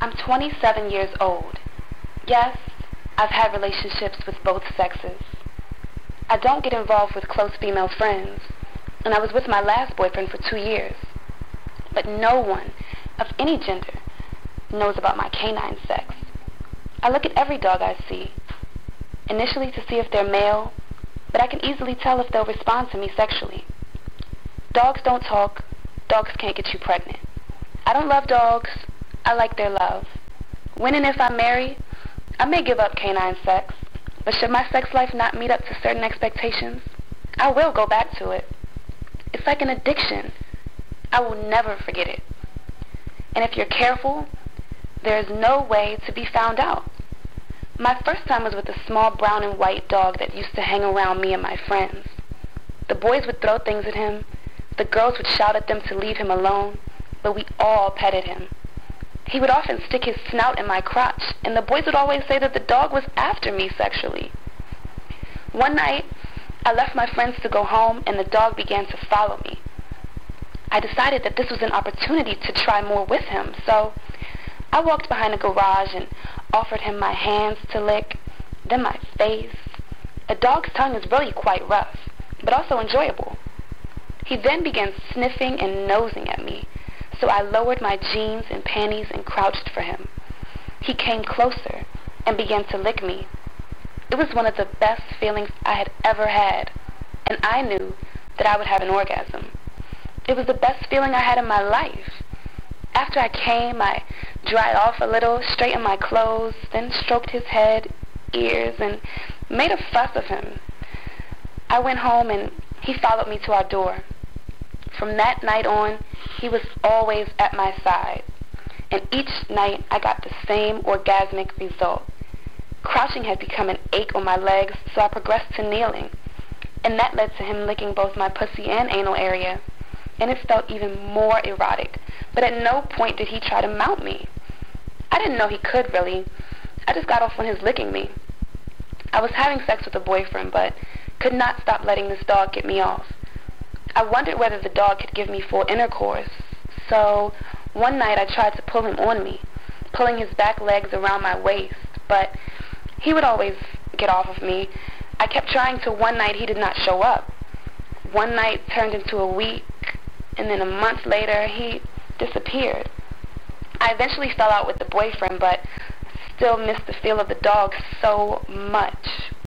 I'm 27 years old. Yes, I've had relationships with both sexes. I don't get involved with close female friends, and I was with my last boyfriend for 2 years. But no one of any gender knows about my canine sex. I look at every dog I see, initially to see if they're male, but I can easily tell if they'll respond to me sexually. Dogs don't talk. Dogs can't get you pregnant. I don't love dogs. I like their love. When and if I marry, I may give up canine sex, but should my sex life not meet up to certain expectations, I will go back to it. It's like an addiction. I will never forget it. And if you're careful, there is no way to be found out. My first time was with a small brown and white dog that used to hang around me and my friends. The boys would throw things at him. The girls would shout at them to leave him alone, but we all petted him. He would often stick his snout in my crotch, and the boys would always say that the dog was after me sexually. One night, I left my friends to go home, and the dog began to follow me. I decided that this was an opportunity to try more with him, so I walked behind the garage and offered him my hands to lick, then my face. A dog's tongue is really quite rough, but also enjoyable. He then began sniffing and nosing at me, so I lowered my jeans and panties and crouched for him. He came closer and began to lick me. It was one of the best feelings I had ever had, and I knew that I would have an orgasm. It was the best feeling I had in my life. After I came, I dried off a little, straightened my clothes, then stroked his head, ears, and made a fuss of him. I went home and he followed me to our door. From that night on, he was always at my side, and each night I got the same orgasmic result. Crouching had become an ache on my legs, so I progressed to kneeling, and that led to him licking both my pussy and anal area, and it felt even more erotic, but at no point did he try to mount me. I didn't know he could, really. I just got off on his licking me. I was having sex with a boyfriend, but could not stop letting this dog get me off. I wondered whether the dog could give me full intercourse, so one night I tried to pull him on me, pulling his back legs around my waist, but he would always get off of me. I kept trying till one night he did not show up. One night turned into a week, and then a month later he disappeared. I eventually fell out with the boyfriend, but still missed the feel of the dog so much.